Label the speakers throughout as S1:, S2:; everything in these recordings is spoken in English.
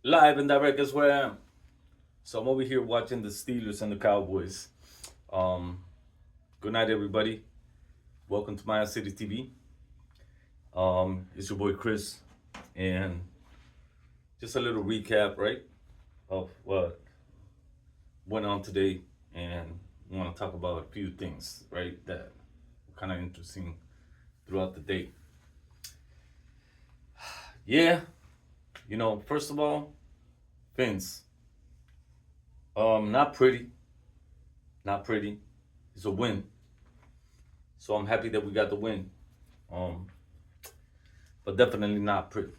S1: Live and direct is where I am. So I'm over here watching the Steelers and the Cowboys. Um, Good night, everybody. Welcome to M.I.A City TV. It's your boy Chris, and just a little recap, right, of what went on today, and I want to talk about a few things, right, that were kind of interesting throughout the day. Yeah, first of all, Vince. Not pretty, not pretty. It's a win, so I'm happy that we got the win. Um, but definitely not pretty.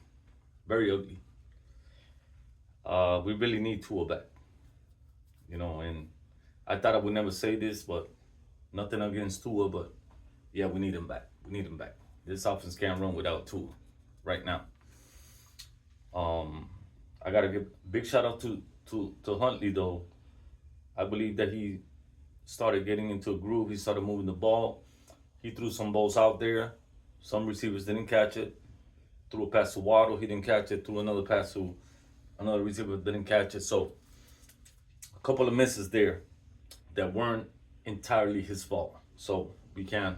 S1: Very ugly. We really need Tua back, and I thought I would never say this, but nothing against Tua, but yeah, we need him back. We need him back. This offense can't run without Tua right now. Um, I gotta give big shout out to Huntley though. I believe that he started getting into a groove. He started moving the ball. He threw some balls out there. Some receivers didn't catch it. Threw a pass to Waddle. He didn't catch it. Threw another pass to another receiver, didn't catch it. So a couple of misses there that weren't entirely his fault. So we can't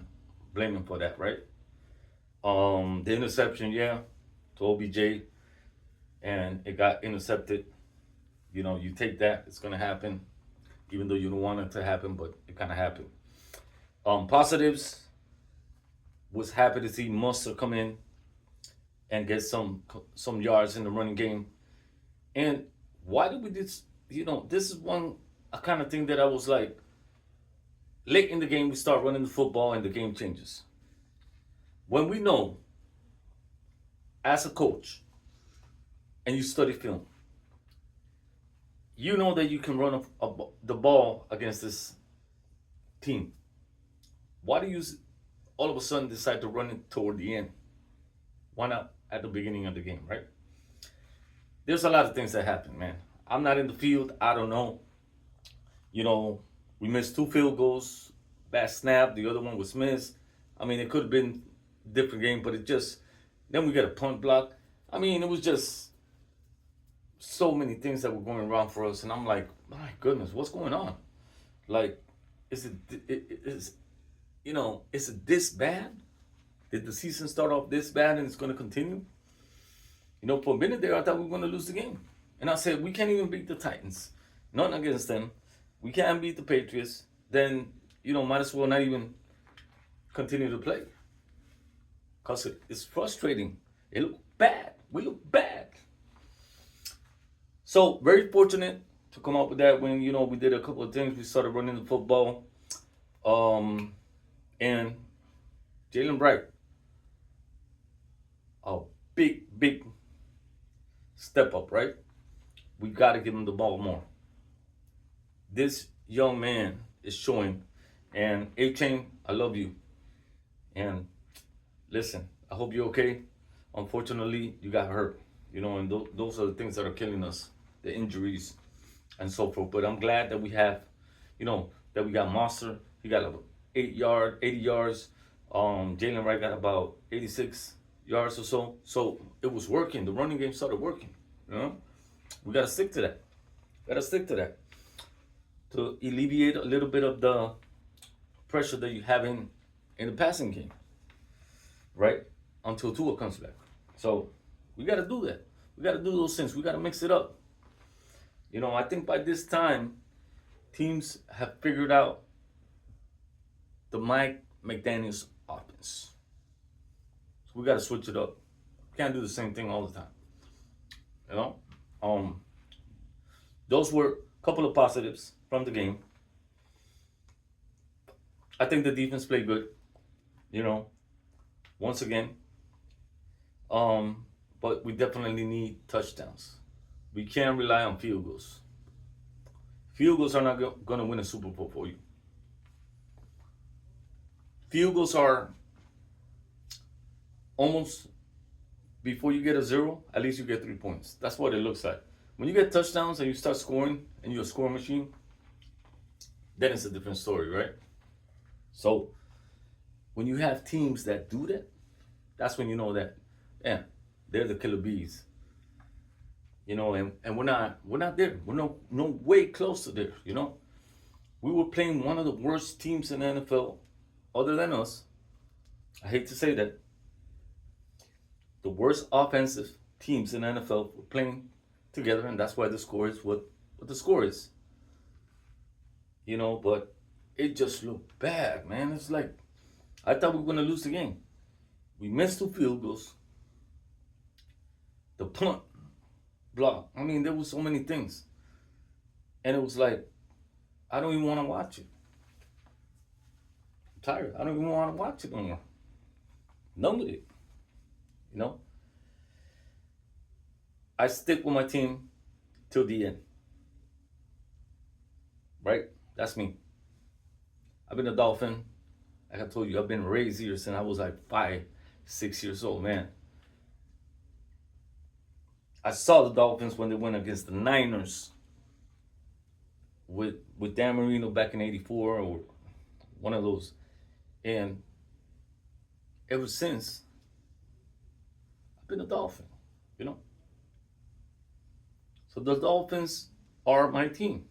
S1: blame him for that, right? The interception, yeah, to OBJ, and it got intercepted. You take that, it's gonna happen, even though you don't want it to happen, but it kind of happened. Positives, was happy to see Muster come in and get some yards in the running game. And why did we just, this is one a kind of thing that I was like, late in the game we start running the football and the game changes. When we know, as a coach, and you study film, you know that you can run the ball against this team. Why do you all of a sudden decide to run it toward the end? Why not at the beginning of the game, right? There's a lot of things that happen, man. I'm not in the field. I don't know. You know, we missed two field goals, bad snap. The other one was missed. I mean, it could have been a different game, but it just, then we got a punt block. I mean, it was just so many things that were going wrong for us, and I'm like, my goodness, what's going on? Like, is is it this bad? Did the season start off this bad and it's going to continue? For a minute there, I thought we were going to lose the game. And I said, we can't even beat the Titans. Nothing against them. We can't beat the Patriots. Then, might as well not even continue to play. Because it's frustrating. It looked bad. We look bad. So, very fortunate to come up with that when, we did a couple of things. We started running the football. And Jalen Bright, a big step up, right? We got to give him the ball more. This young man is showing. And A-Chain, I love you. And listen, I hope you're okay. Unfortunately, you got hurt. And those are the things that are killing us, the injuries and so forth. But I'm glad that we have, that we got Monster. He got 80 yards. Jalen Wright got about 86 yards or so. So it was working. The running game started working. We got to stick to that. To alleviate a little bit of the pressure that you have in the passing game, right? Until Tua comes back. So we got to do that. We got to do those things. We got to mix it up. I think by this time, teams have figured out the Mike McDaniel's offense. So we got to switch it up. Can't do the same thing all the time. You know, those were a couple of positives from the game. I think the defense played good. Once again. But we definitely need touchdowns. We can't rely on field goals. Field goals are not going to win a Super Bowl for you. Field goals are almost, before you get a zero, at least you get 3 points. That's what it looks like. When you get touchdowns and you start scoring and you're a scoring machine, then it's a different story, right? So when you have teams that do that, that's when you know that, yeah, they're the killer bees. and we're not there. We're no way close to there. We were playing one of the worst teams in the NFL, other than us. I hate to say that. The worst offensive teams in the NFL were playing together, and that's why the score is what the score is. But it just looked bad, man. It's like I thought we were gonna lose the game. We missed two field goals. The punt block. I mean, there was so many things, and it was like I don't even want to watch it. I'm tired. I don't even want to watch it no more. None with it. You know. I stick with my team till the end. Right? That's me. I've been a Dolphin. Like I told you, I've been raised here since I was like 5, 6 years old, man. I saw the Dolphins when they went against the Niners with Dan Marino back in '84 or one of those, and ever since I've been a Dolphin. You know, so the Dolphins are my team,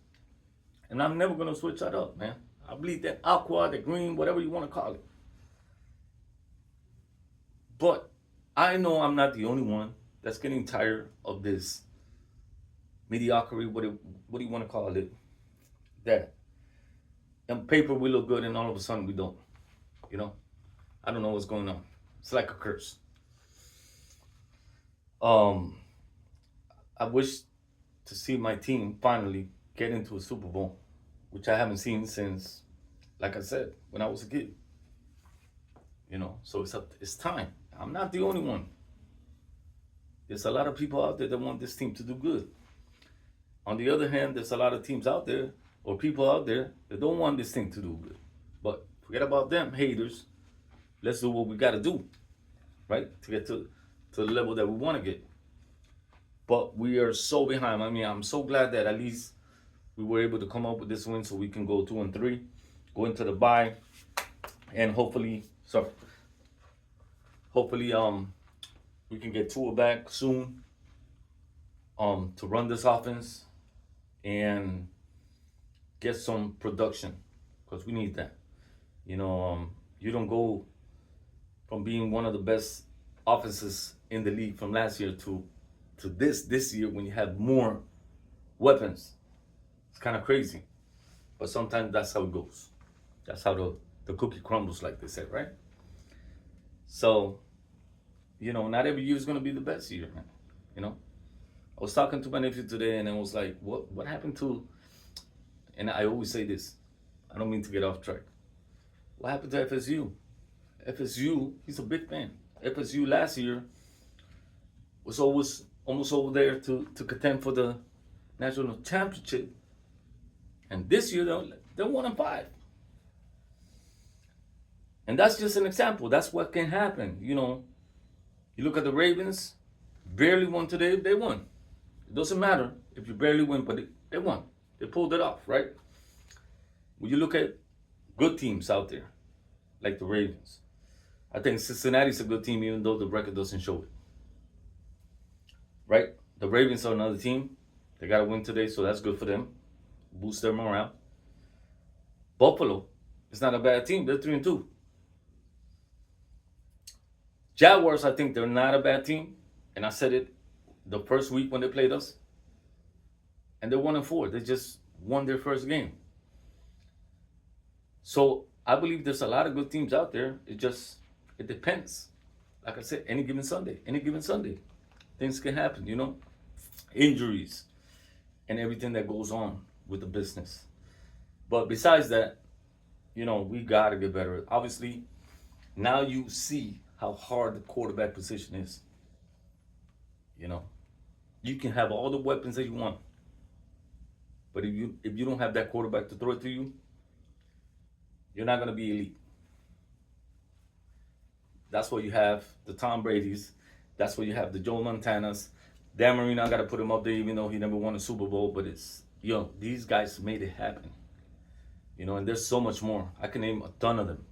S1: and I'm never gonna switch that up, man. I believe that aqua, the green, whatever you want to call it. But I know I'm not the only one that's getting tired of this mediocrity. What do you want to call it? That on paper we look good, and all of a sudden we don't. You know, I don't know what's going on. It's like a curse. Um, I wish to see my team finally get into a Super Bowl, which I haven't seen since, like I said, when I was a kid. So it's time. I'm not the only one. There's a lot of people out there that want this team to do good. On the other hand, there's a lot of teams out there or people out there that don't want this thing to do good. But forget about them haters. Let's do what we got to do, right, to get to the level that we want to get. But we are so behind. I mean, I'm so glad that at least we were able to come up with this win, so we can go 2-3, go into the bye, and hopefully we can get Tua back soon to run this offense and get some production, because we need that. You don't go from being one of the best offenses in the league from last year to this year when you have more weapons. It's kind of crazy, but sometimes that's how it goes. That's how the cookie crumbles, like they said, right? So, not every year is gonna be the best year, man. You know, I was talking to my nephew today, and I was like, "What happened to?" And I always say this. I don't mean to get off track. What happened to FSU? FSU, he's a big fan. FSU last year was always almost over there to contend for the national championship, and this year they're 1-5. And that's just an example. That's what can happen. You look at the Ravens, barely won today. They won. It doesn't matter if you barely win, but they won. They pulled it off, right? When you look at good teams out there, like the Ravens, I think Cincinnati's a good team, even though the record doesn't show it. Right? The Ravens are another team. They got to win today, so that's good for them. Boost their morale. Buffalo is not a bad team. They're 3-2. Jaguars, I think they're not a bad team, and I said it the first week when they played us, and they're 1-4. They just won their first game. So I believe there's a lot of good teams out there. It depends. Like I said, any given Sunday, things can happen. Injuries and everything that goes on with the business. But besides that, we gotta get better. Obviously, now you see how hard the quarterback position is. You can have all the weapons that you want, but if you don't have that quarterback to throw it to you, you're not gonna be elite. That's why you have the Tom Brady's. That's why you have the Joe Montanas. Dan Marino, I gotta put him up there, even though he never won a Super Bowl. But these guys made it happen. And there's so much more. I can name a ton of them.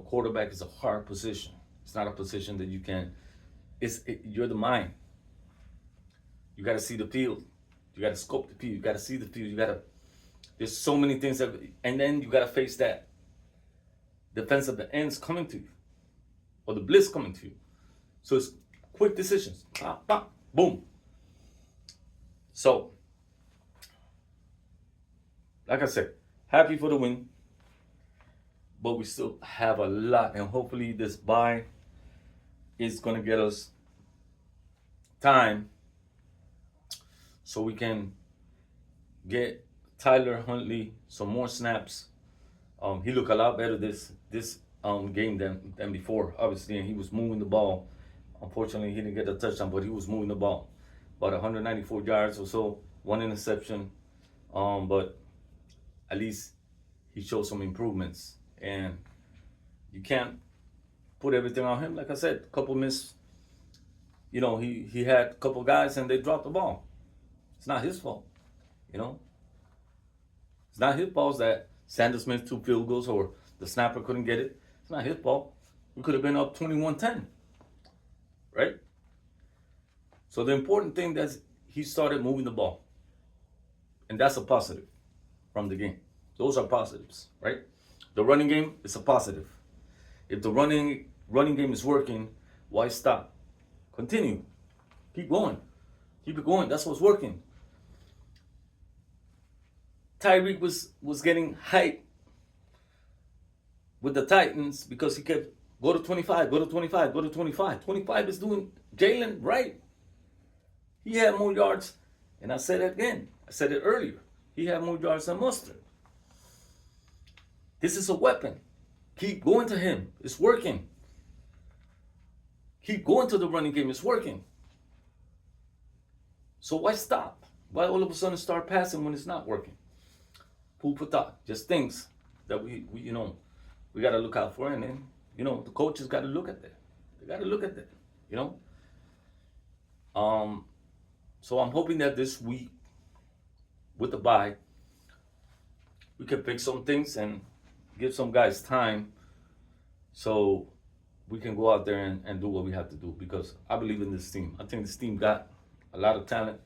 S1: Quarterback is a hard position. It's not a position that you can. You're the mind. You got to see the field. You got to scope the field. You got to see the field. You got to. There's so many things that, and then you got to face that defensive ends coming to you, or the blitz coming to you. So it's quick decisions. Pop, pop, boom. So, like I said, happy for the win, but we still have a lot, and hopefully this bye is gonna get us time so we can get Tyler Huntley some more snaps. He looked a lot better this game than before, obviously, and he was moving the ball. Unfortunately, he didn't get a touchdown, but he was moving the ball. About 194 yards or so, one interception. But at least he showed some improvements. And you can't put everything on him. Like I said, a couple missed. You know, he had a couple guys and they dropped the ball. It's not his fault. You know, it's not his fault that Sanders missed 2 field goals or the snapper couldn't get it. It's not his fault. We could have been up 21-10, right? So the important thing that he started moving the ball, and that's a positive from the game. Those are positives, right? The running game is a positive. If the running game is working, why stop? Continue. Keep going. Keep it going. That's what's working. Tyreek was getting hype with the Titans because he kept go to 25, go to 25, go to 25. 25 is doing Jalen right. He had more yards, and I said it again. I said it earlier. He had more yards than Mustard. This is a weapon. Keep going to him. It's working. Keep going to the running game. It's working. So why stop? Why all of a sudden start passing when it's not working? Food for thought. Just things that we got to look out for, and then the coaches got to look at that. They got to look at that. So I'm hoping that this week with the bye, we can fix some things and give some guys time so we can go out there and do what we have to do, because I believe in this team. I think this team got a lot of talent,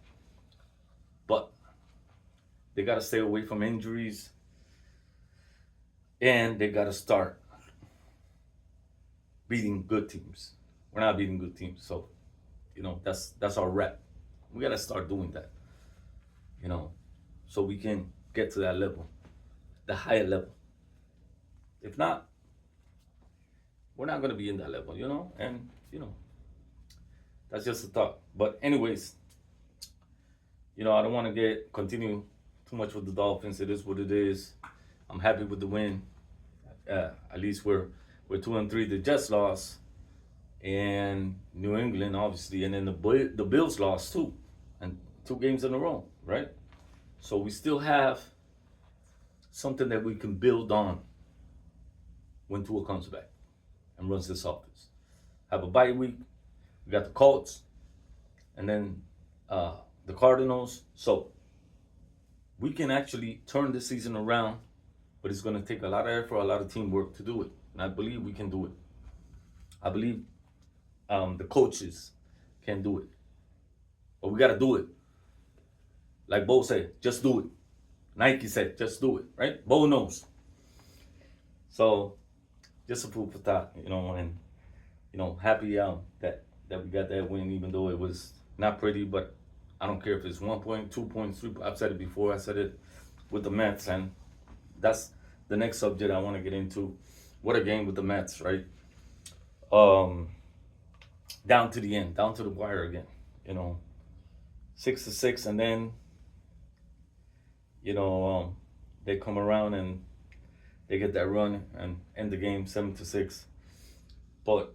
S1: but they got to stay away from injuries, and they got to start beating good teams. We're not beating good teams, so that's our rep. We got to start doing that, so we can get to that level, the higher level. If not, we're not going to be in that level, and that's just a thought. But anyways, I don't want to continue too much with the Dolphins. It is what it is. I'm happy with the win. At least we're 2-3. The Jets lost, and New England obviously, and then the Bills lost too, and 2 games in a row, right? So we still have something that we can build on when Tua comes back and runs this offense. Have a bye week. We got the Colts, and then the Cardinals. So we can actually turn this season around, but it's going to take a lot of effort, a lot of teamwork to do it. And I believe we can do it. I believe the coaches can do it. But we got to do it. Like Bo said, just do it. Nike said, just do it, right? Bo knows. So just a food for thought, and happy that we got that win, even though it was not pretty. But I don't care if it's 1 point, 2 points, 3. I've said it before. I said it with the Mets, and that's the next subject I want to get into. What a game with the Mets, right? Down to the end, down to the wire again. 6-6, and then they come around and they get that run and end the game 7-6. But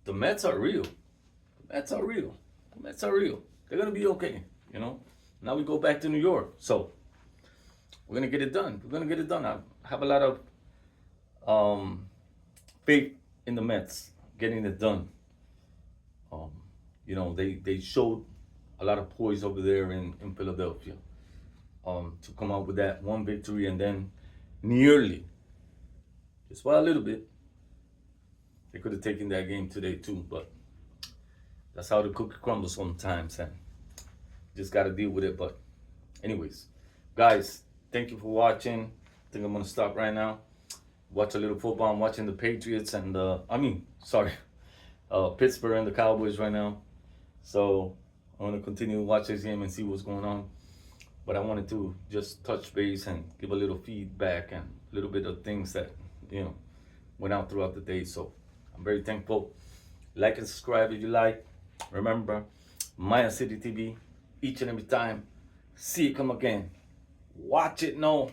S1: the Mets are real. The Mets are real. The Mets are real. They're gonna be okay. Now we go back to New York, so we're gonna get it done. We're gonna get it done. I have a lot of faith in the Mets getting it done. They showed a lot of poise over there in Philadelphia to come out with that one victory, and then nearly, just by a little bit, they could have taken that game today too. But that's how the cookie crumbles sometimes. And Just got to deal with it. But anyways, guys, thank you for watching. I think I'm gonna stop right now. Watch a little football. I'm watching the Patriots and Pittsburgh and the Cowboys right now. So I'm gonna continue to watch this game and see what's going on. But I wanted to just touch base and give a little feedback and a little bit of things that went out throughout the day. So I'm very thankful. Like and subscribe if you like. Remember, M.I.A City TV, each and every time. See it come again. Watch it, no.